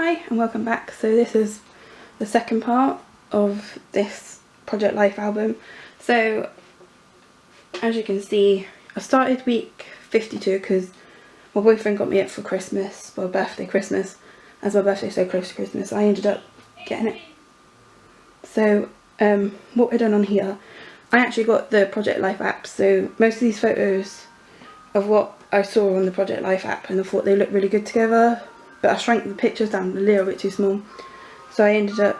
Hi and welcome back. So this is the second part of this Project Life album. So as you can see, I started week 52 because my boyfriend got me it for Christmas, well, Christmas, as my birthday's so close to Christmas, I ended up getting it. So what we've done on here, I actually got the Project Life app, so most of these photos of what I saw on the Project Life app, and I thought they looked really good together, but I shrank the pictures down a little bit too small, so I ended up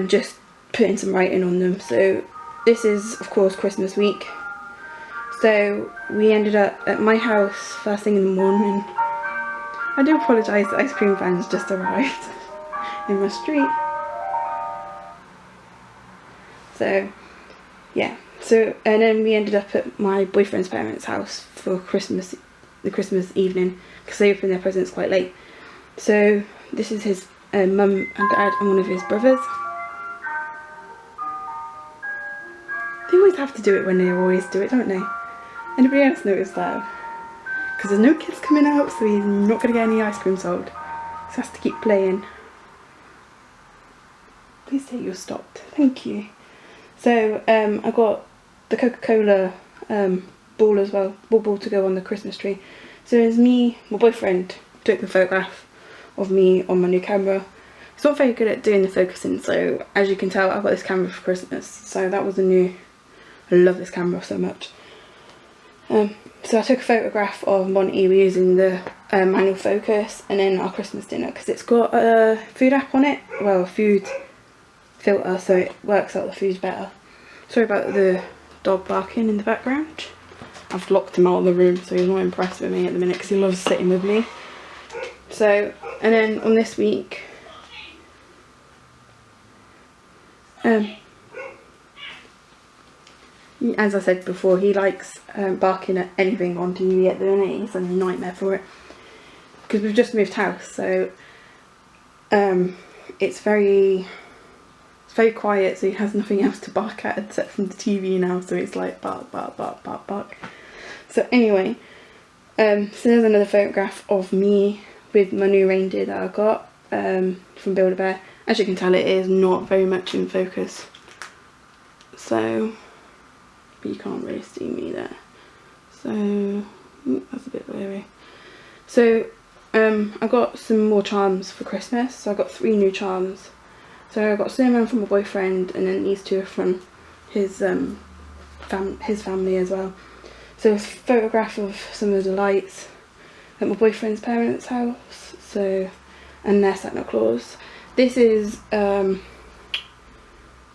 just putting some writing on them. So this is of course Christmas week, so we ended up at my house first thing in the morning. I do apologise, the ice cream van's just arrived in my street. So yeah, so and then we ended up at my boyfriend's parents' house for Christmas, the Christmas evening, because they opened their presents quite late. So this is his mum and dad and one of his brothers. They always have to do it when they always do it, don't they? Anybody else notice that? Because there's no kids coming out, so he's not going to get any ice cream sold. So he has to keep playing. Please say you're stopped. Thank you. So I got the Coca-Cola ball as well, ball to go on the Christmas tree. So it's me, my boyfriend took the photograph of me on my new camera. It's not very good at doing the focusing, so as you can tell I got this camera for Christmas, so that was a new, I love this camera so much. So I took a photograph of Monty using the manual focus, and then our Christmas dinner, because it's got a food app on it, well, a food filter, so it works out the food better. Sorry about the dog barking in the background. I've locked him out of the room, so he's not impressed with me at the minute because he loves sitting with me. So, and then on this week, as I said before, he likes barking at anything on TV at the minute. He's a nightmare for it because we've just moved house, so it's very quiet, so he has nothing else to bark at except from the TV now, so it's like bark, bark, bark, bark, bark. So anyway, so there's another photograph of me with my new reindeer that I got from Build-A-Bear. As you can tell, it is not very much in focus, so, but you can't really see me there, so that's a bit blurry. So I got some more charms for Christmas, so I got 3 new charms. So I got Snowman from my boyfriend, and then these 2 are from his family as well. So a photograph of some of the lights at my boyfriend's parents' house. So, and their Santa Claus. This is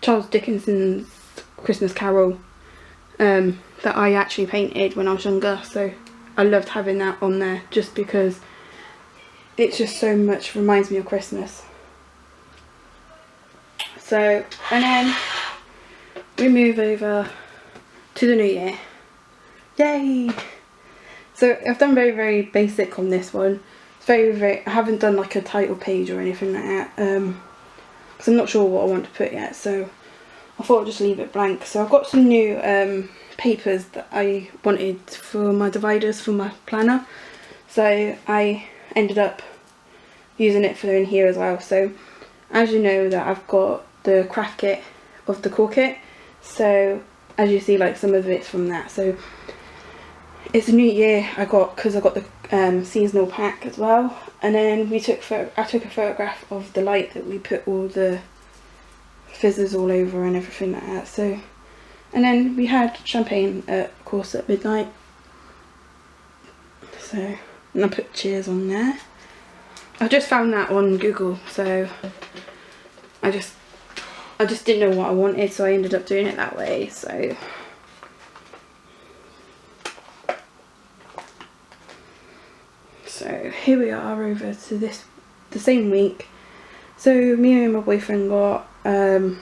Charles Dickens's Christmas Carol that I actually painted when I was younger. So I loved having that on there just because it's just so much, reminds me of Christmas. So, and then we move over to the new year. Yay! So I've done very basic on this one. It's very, I haven't done like a title page or anything like that, because I'm not sure what I want to put yet, so I thought I'd just leave it blank. So I've got some new papers that I wanted for my dividers for my planner, so I ended up using it for in here as well. So as you know, that I've got the craft kit of the core kit, so as you see, like some of it's from that. So it's a new year I got, because I got the seasonal pack as well, and then I took a photograph of the light that we put all the fizzes all over and everything like that. So, and then we had champagne of course at midnight, so, and I put cheers on there. I just found that on Google, so I just didn't know what I wanted, so I ended up doing it that way. So here we are over to the same week. So me and my boyfriend got New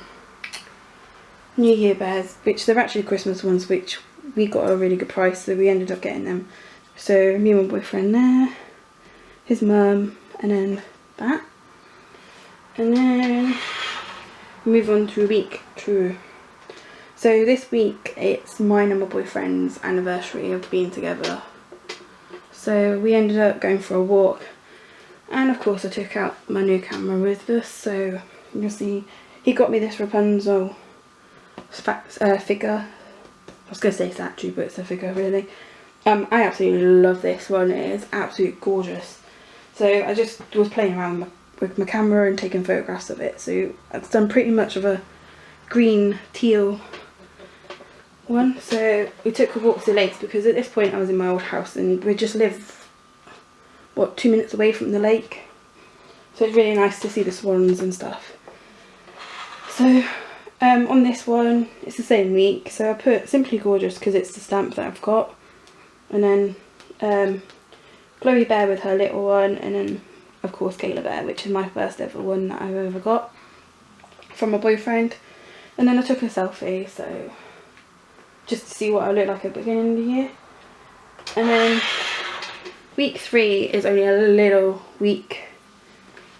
Year bears, which they're actually Christmas ones, which we got a really good price, so we ended up getting them. So me and my boyfriend there, his mum, and then that. And then move on to week 2. So this week it's mine and my boyfriend's anniversary of being together. So we ended up going for a walk And of course I took out my new camera with us, so you'll see he got me this Rapunzel figure. I was going to say statue, but it's a figure really. I absolutely love this one. It is absolutely gorgeous. So I just was playing around with my camera and taking photographs of it. So I've done pretty much of a green teal one. So we took a walk to the lakes because at this point I was in my old house and we just live, what, 2 minutes away from the lake. So it's really nice to see the swans and stuff. So on this one, it's the same week. So I put Simply Gorgeous because it's the stamp that I've got. And then Chloe Bear with her little one, and then of course Kayla Bear, which is my first ever one that I've ever got from my boyfriend. And then I took a selfie, so just to see what I look like at the beginning of the year. And then week 3 is only a little week,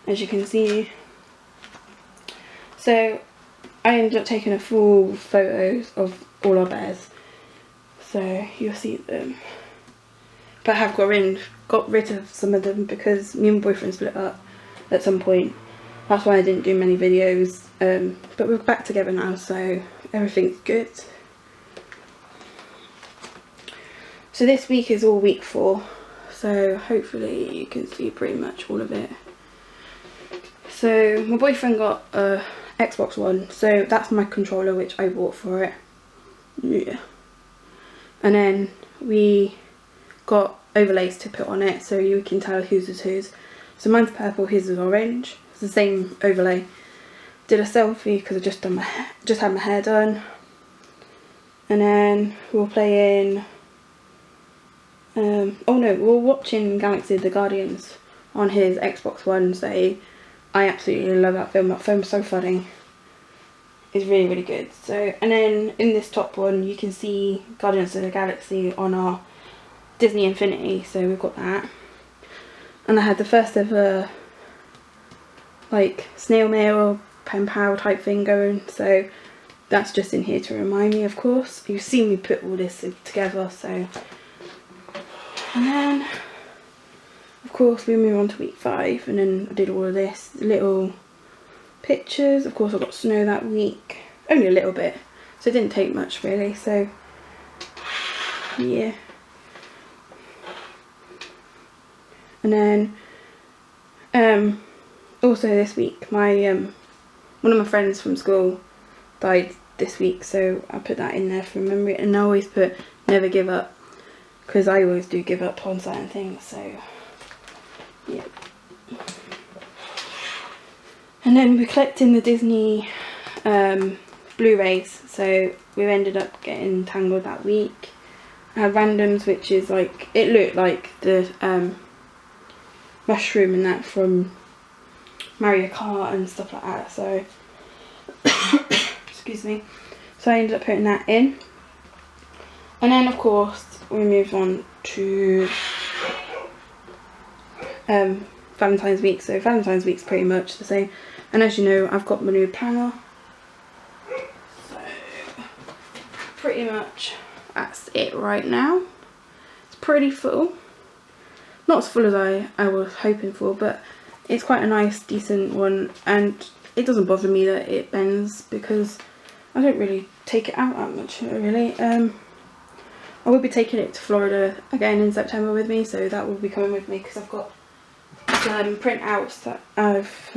as you can see. So I ended up taking a full photos of all our bears, so you'll see them. But I have got rid of some of them because me and my boyfriend split up at some point. That's why I didn't do many videos. But we're back together now, so everything's good. So this week is all week 4. So hopefully you can see pretty much all of it. So my boyfriend got a Xbox One, so that's my controller which I bought for it. Yeah. And then we got overlays to put on it so you can tell whose is whose. So mine's purple, his is orange. It's the same overlay. Did a selfie because I just had my hair done. And then we were playing we were watching Galaxy of the Guardians on his Xbox One. So I absolutely love that film. That film's so funny. It's really, really good. So, and then in this top one you can see Guardians of the Galaxy on our Disney Infinity, so we've got that. And I had the first ever like snail mail or pen pal type thing going, so that's just in here to remind me, of course. You've seen me put all this together, so. And then of course we move on to week 5, and then I did all of this little pictures. Of course I got snow that week, only a little bit, so it didn't take much really, so yeah. And then also this week my one of my friends from school died this week, so I put that in there for memory. And I always put never give up because I always do give up on certain things, so yeah. And then we're collecting the Disney Blu-rays, so we ended up getting Tangled that week. I had Randoms, which is like, it looked like the mushroom and that from Mario Kart and stuff like that, so excuse me. So I ended up putting that in. And then of course we moved on to Valentine's week. So Valentine's week's pretty much the same, and as you know I've got my new planner, so pretty much that's it right now. It's pretty full, not as full as I was hoping for, but it's quite a nice decent one, and it doesn't bother me that it bends because I don't really take it out that much really. I will be taking it to Florida again in September with me, so that will be coming with me because I've got some printouts that I've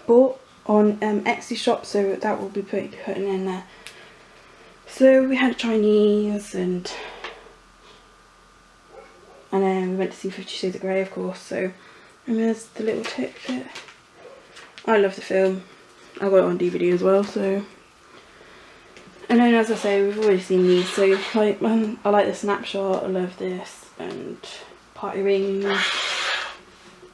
bought on Etsy shop, so that will be putting in there. So we had Chinese, and then we went to see 50 Shades of Grey, of course. So, and there's the little tidbit. I love the film. I got it on DVD as well. So, and then as I say, we've already seen these. So like, I like the snapshot. I love this, and party rings.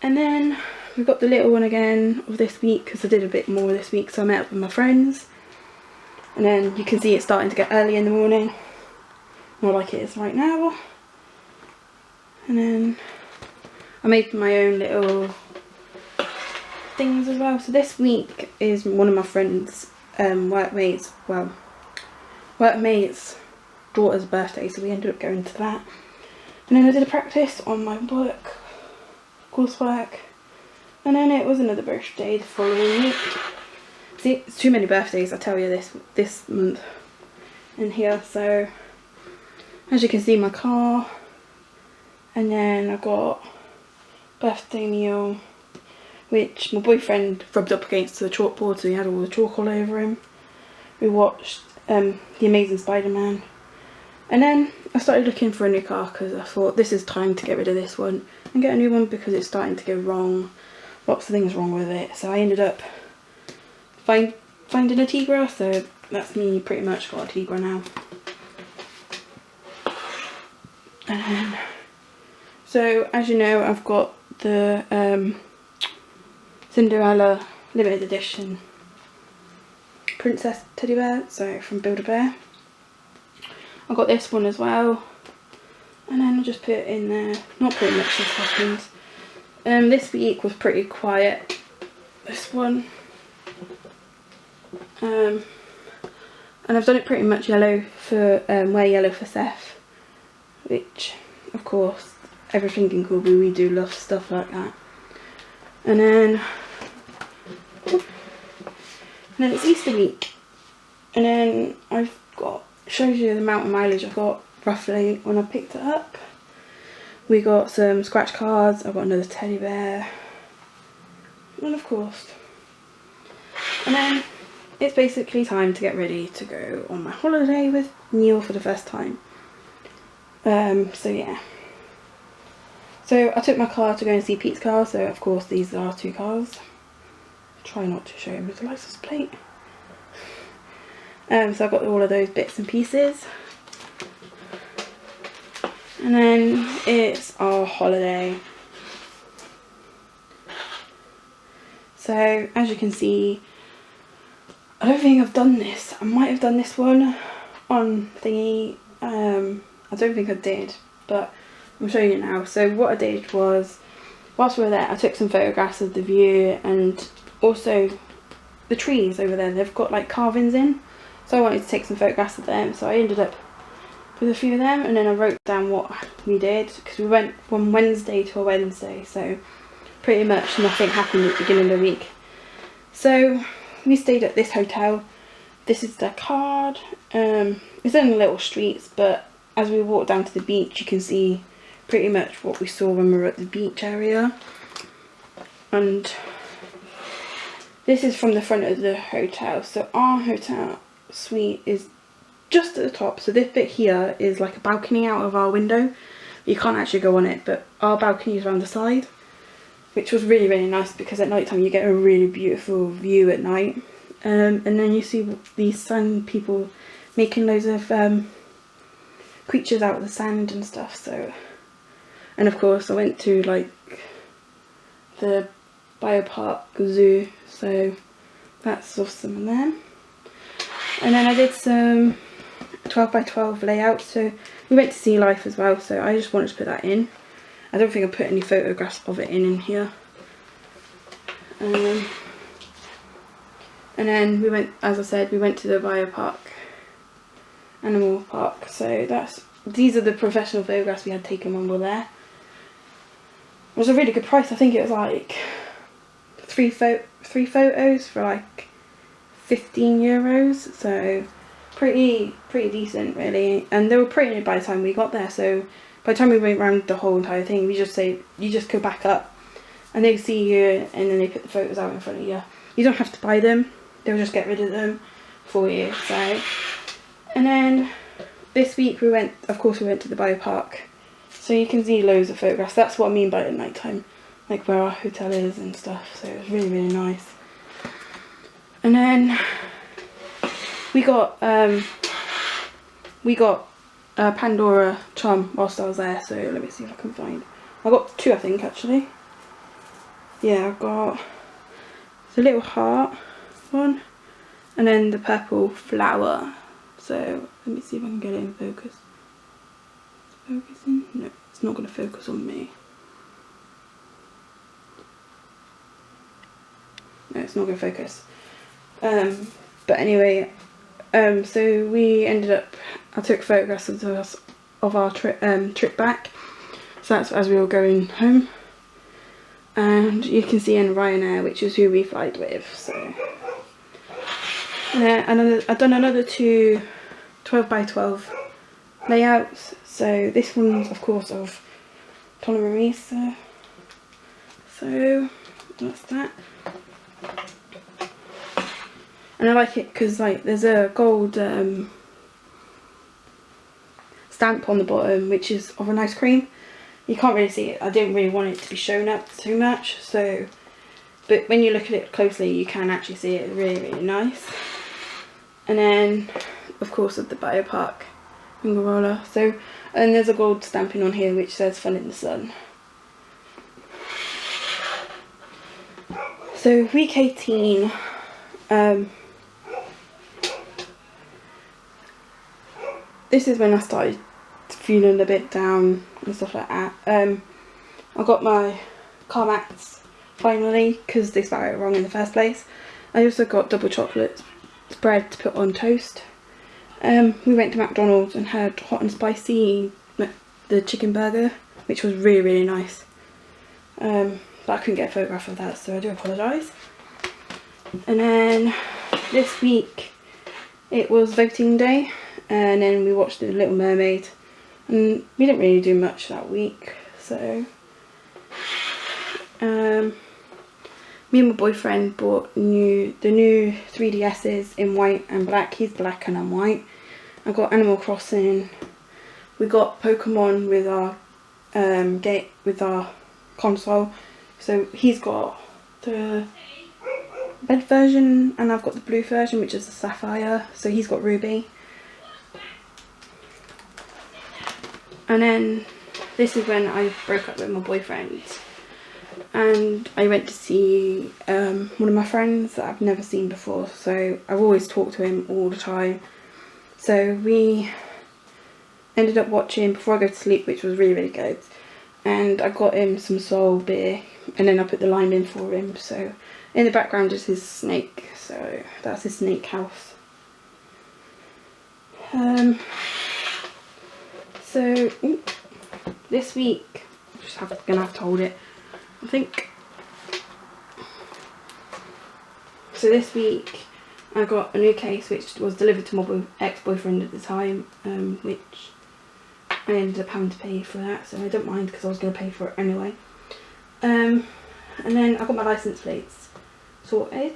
And then we've got the little one again of this week because I did a bit more this week. So I met up with my friends. And then you can see it's starting to get early in the morning, more like it is right now. And then I made my own little things as well. So this week is one of my friends' workmates' daughter's birthday, so we ended up going to that. And then I did a practice on my coursework. And then it was another birthday the following week. See, it's too many birthdays, I tell you, this month in here. So as you can see, my car, and then I got birthday meal, which my boyfriend rubbed up against the chalkboard, so he had all the chalk all over him. We watched The Amazing Spider-Man, and then I started looking for a new car because I thought this is time to get rid of this one and get a new one because it's starting to go wrong. Lots of things wrong with it. So I ended up finding a Tigra, so that's me pretty much got a Tigra now. So as you know, I've got the Cinderella limited edition princess teddy bear, so from Build-A-Bear. I got this one as well, and then I'll just put it in there. Not pretty much this happens. This week was pretty quiet, this one. And I've done it pretty much yellow for wear yellow for Seth, which of course everything in Cool Blue, we do love stuff like that. And then it's Easter week, and then I've got, shows you the amount of mileage I've got roughly when I picked it up. We got some scratch cards, I've got another teddy bear, and of course. And then it's basically time to get ready to go on my holiday with Neil for the first time. So yeah. So I took my car to go and see Pete's car, so of course these are 2 cars. Try not to show him the license plate. So I've got all of those bits and pieces. And then it's our holiday. So as you can see, I don't think I've done this. I might have done this one on thingy. I don't think I did, but I'm showing you now. So what I did was, whilst we were there, I took some photographs of the view and also the trees over there. They've got like carvings in, so I wanted to take some photographs of them. So I ended up with a few of them, and then I wrote down what we did, because we went from Wednesday to a Wednesday, so pretty much nothing happened at the beginning of the week. So we stayed at this hotel. This is the card. It's only little streets, but as we walk down to the beach, you can see pretty much what we saw when we were at the beach area. And this is from the front of the hotel. So our hotel suite is just at the top. So this bit here is like a balcony out of our window. You can't actually go on it, but our balcony is around the side, which was really, really nice because at night time you get a really beautiful view at night. And then you see these sand people making loads of creatures out of the sand and stuff. So, and of course I went to like the Biopark Zoo, so that's awesome in there. And then I did some 12 by 12 layout, so we went to Sea Life as well, so I just wanted to put that in. I don't think I put any photographs of it in here. And then we went, as I said, we went to the Biopark Animal Park, so these are the professional photographs we had taken when we were there. It was a really good price. I think it was like three photos for like €15, so pretty decent really. And they were printed by the time we got there, so by the time we went around the whole entire thing, you just go back up and they see you, and then they put the photos out in front of you. You don't have to buy them, they'll just get rid of them for you. So, and then this week we went to the Biopark, so you can see loads of photographs. That's what I mean by at night time, like where our hotel is and stuff. So it was really, really nice. And then we got a Pandora charm whilst I was there, so let me see if I can find. I got 2, I think, actually. Yeah, I've got the little heart one, and then the purple flower. So let me see if I can get it in focus. Is it focusing? No, it's not going to focus on me. No, it's not going to focus. But anyway, so we ended up, I took photographs of our trip back, so that's as we were going home. and you can see in Ryanair, which is who we flied with. So and I've done another 2 12x12 layouts. So this one's of course of Toleraisa. So that's that. And I like it because like there's a gold stamp on the bottom, which is of an ice cream. You can't really see it. I didn't really want it to be shown up too much, so but when you look at it closely you can actually see it. Really, really nice. And then of course of the Biopark finger roller. So, and there's a gold stamping on here which says Fun in the Sun. So week 18, this is when I started feeling a bit down and stuff like that. I got my car mats finally because they spelled it wrong in the first place. I also got double chocolate spread to put on toast. We went to McDonald's and had hot and spicy the chicken burger, which was really, really nice. But I couldn't get a photograph of that, so I do apologise. And then this week it was voting day, and then we watched The Little Mermaid, and we didn't really do much that week. So me and my boyfriend bought the new 3DS's in white and black. He's black and I'm white. I got Animal Crossing. We got Pokemon with our console. So he's got the red version and I've got the blue version, which is the Sapphire. So he's got Ruby. And then this is when I broke up with my boyfriend. And I went to see one of my friends that I've never seen before, so I've always talked to him all the time. So we ended up watching Before I Go to Sleep, which was really, really good. And I got him some Sol beer, and then I put the lime in for him. So in the background is his snake, so that's his snake house. So this week, I'm just gonna have to hold it, I think. So this week I got a new case which was delivered to my ex-boyfriend at the time, which I ended up having to pay for that, so I don't mind because I was going to pay for it anyway. And then I got my license plates sorted,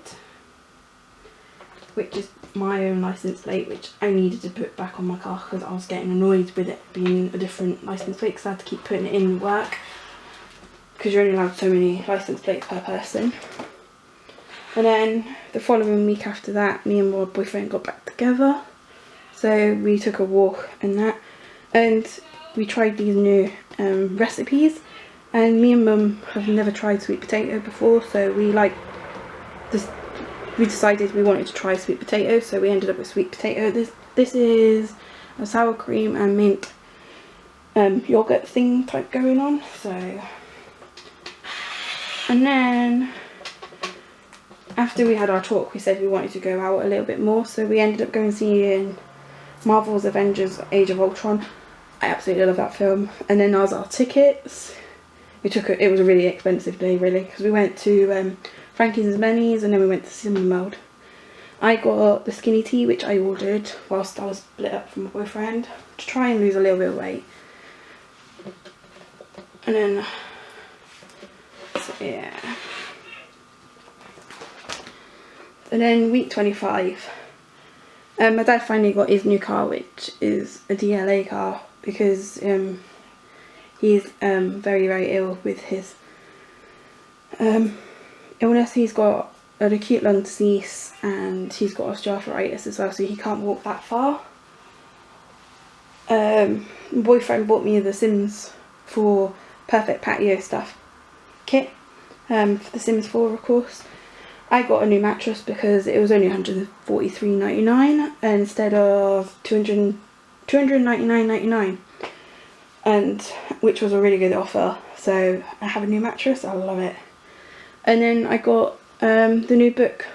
which is my own license plate, which I needed to put back on my car because I was getting annoyed with it being a different license plate because I had to keep putting it in work because you're only allowed so many license plates per person. And then the following week after that, me and my boyfriend got back together, so we took a walk and that, and we tried these new recipes. And me and Mum have never tried sweet potato before, so we decided we wanted to try sweet potato, so we ended up with sweet potato. This is a sour cream and mint yogurt thing type going on. So, and then after we had our talk, we said we wanted to go out a little bit more, so we ended up going and seeing Marvel's Avengers Age of Ultron. I absolutely love that film. And then ours our tickets. It was a really expensive day really, because we went to Frankie's and Benny's, and then we went to Cinema World. I got the skinny tea, which I ordered whilst I was split up from my boyfriend to try and lose a little bit of weight. And then, so yeah. And then week 25, my dad finally got his new car, which is a DLA car, because he's very, very ill with his illness. He's got an acute lung disease and he's got osteoarthritis as well, so he can't walk that far. My boyfriend bought me the Sims 4 Perfect Patio Stuff kit for the Sims 4, of course. I got a new mattress because it was only $143.99 instead of $299.99, and which was a really good offer. So I have a new mattress. I love it. And then I got the new book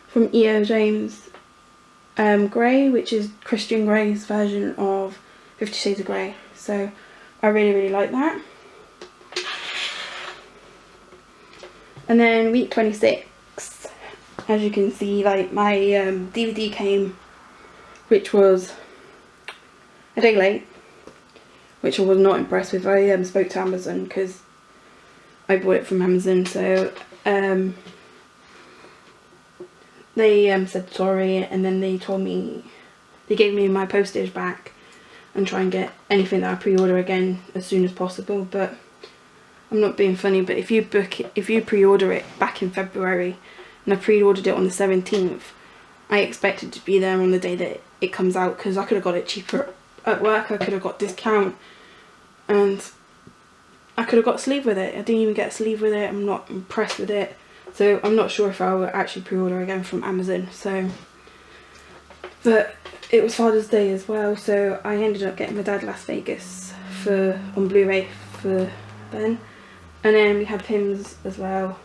from E.O. James, Grey, which is Christian Grey's version of 50 Shades of Grey. So I really, really like that. And then week 26, as you can see, like my DVD came, which was a day late, which I was not impressed with. I spoke to Amazon because I bought it from Amazon, so they said sorry, and then they told me, they gave me my postage back and try and get anything that I pre-order again as soon as possible. But I'm not being funny, but if you pre-order it back in February and I pre-ordered it on the 17th, I expect it to be there on the day that it comes out, because I could have got it cheaper at work. I could have got discount and I could have got a sleeve with it. I didn't even get a sleeve with it. I'm not impressed with it, so I'm not sure if I will actually pre-order again from Amazon. So, but it was Father's Day as well, so I ended up getting my dad Las Vegas on Blu-ray for Ben. And then we had Pims as well.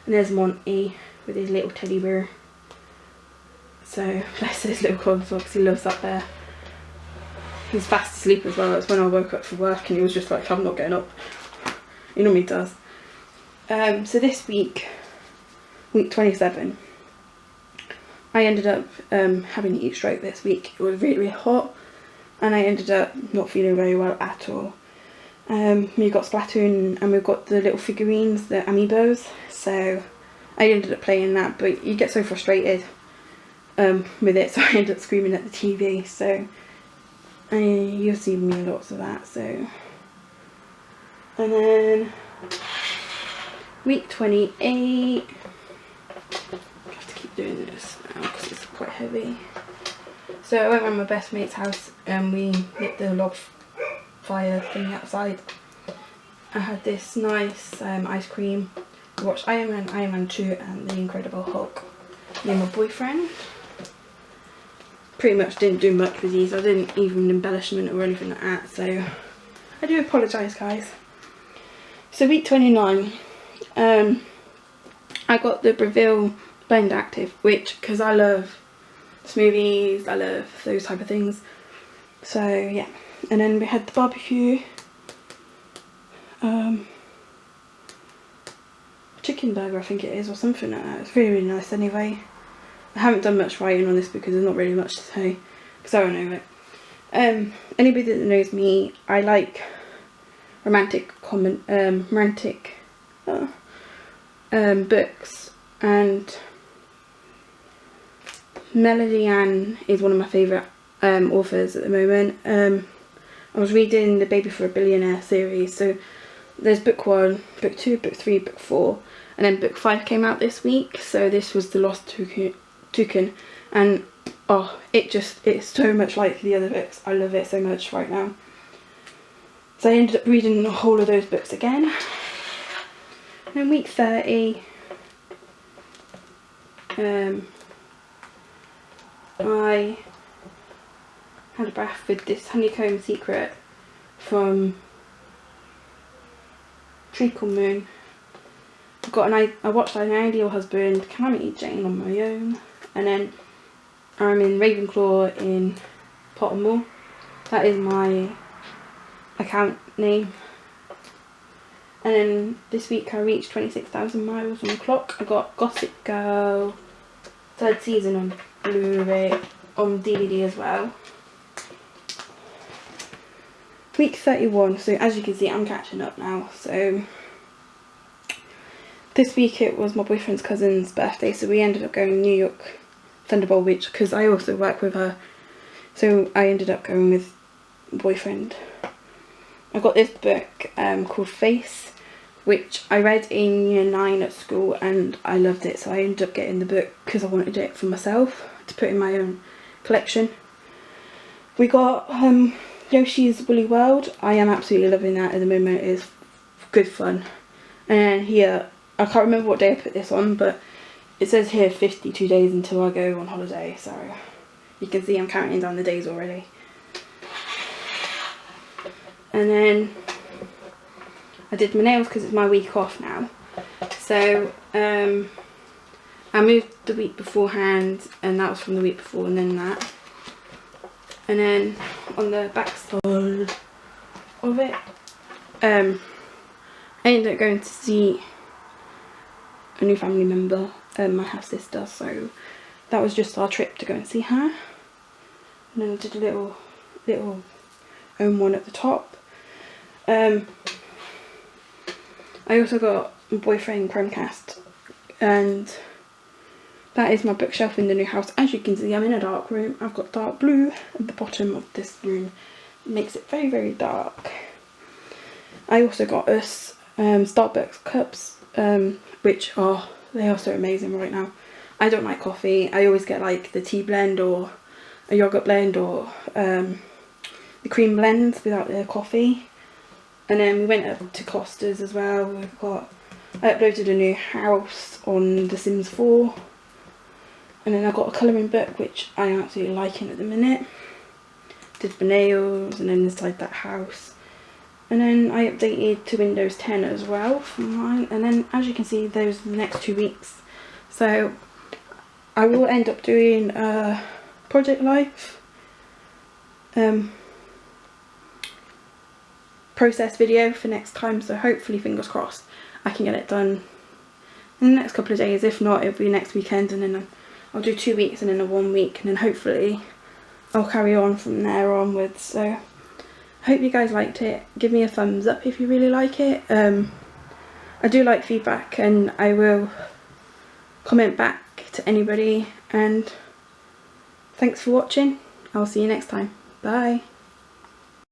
And there's Monty with his little teddy bear. So bless his little console, because he loves that bear. He's fast asleep as well. That's when I woke up for work and he was just like, I'm not getting up. He normally does. So this week, week 27, I ended up having heat stroke this week. It was really, really hot and I ended up not feeling very well at all. We've got Splatoon and we've got the little figurines, the amiibos, so I ended up playing that, but you get so frustrated with it, so I ended up screaming at the TV, so you'll see me lots of that. So, and then week 28, I have to keep doing this now because it's quite heavy. So I went around my best mate's house and we lit the log fire thing outside. I had this nice ice cream. I watched Iron Man 2 and The Incredible Hulk. Me and my boyfriend. Pretty much didn't do much with these. I didn't even embellishment or anything like that, so I do apologise, guys. So week 29, I got the Breville Blend Active, which, because I love smoothies, I love those type of things. So yeah, and then we had the barbecue chicken burger, I think it is, or something like that. It's really, really nice anyway. I haven't done much writing on this because there's not really much to say, because I don't know it. Anybody that knows me, I like romantic books, and Melody Ann is one of my favourite authors at the moment. I was reading the Baby for a Billionaire series, so there's book 1, book 2, book 3, book 4, and then book 5 came out this week, so this was The Lost Toucan, and oh, it's so much like the other books. I love it so much right now. So I ended up reading the whole of those books again. And then week 30, I had a bath with this Honeycomb Secret from Treacle Moon. I watched An Ideal Husband, Calamity Jane on my own, and then I'm in Ravenclaw in Pottermore. That is my account name. And then this week I reached 26,000 miles on the clock. I got Gossip Girl 3rd season on Blu-ray, on DVD as well. Week 31, so as you can see I'm catching up now. So this week it was my boyfriend's cousin's birthday, so we ended up going to New York Thunderbolt Beach because I also work with her, so I ended up going with my boyfriend. I got this book called Face, which I read in year 9 at school and I loved it, so I ended up getting the book because I wanted it for myself to put in my own collection. We got Yoshi's Woolly World. I am absolutely loving that at the moment. It is good fun. And here, I can't remember what day I put this on, but it says here 52 days until I go on holiday, so you can see I'm counting down the days already. And then I did my nails because it's my week off now. So I moved the week beforehand, and that was from the week before, and then that. And then on the back side of it, I ended up going to see a new family member, my half sister, so that was just our trip to go and see her. And then I did a little own one at the top. I also got my boyfriend Chromecast, and that is my bookshelf in the new house. As you can see, I'm in a dark room. I've got dark blue at the bottom of this room. It makes it very, very dark. I also got us Starbucks cups, which are so amazing right now. I don't like coffee. I always get like the tea blend or a yogurt blend or the cream blends without the coffee. And then we went up to Costa's as well. I uploaded a new house on The Sims 4. And then I got a colouring book, which I am absolutely liking at the minute. Did the nails and then inside that house. And then I updated to Windows 10 as well for mine. And then as you can see, those are the next 2 weeks. So I will end up doing a Project Life process video for next time. So hopefully, fingers crossed, I can get it done in the next couple of days. If not, it'll be next weekend, and then I'll do 2 weeks and then a 1 week, and then hopefully I'll carry on from there onwards. So I hope you guys liked it. Give me a thumbs up if you really like it. I do like feedback, and I will comment back to anybody. And thanks for watching. I'll see you next time. Bye.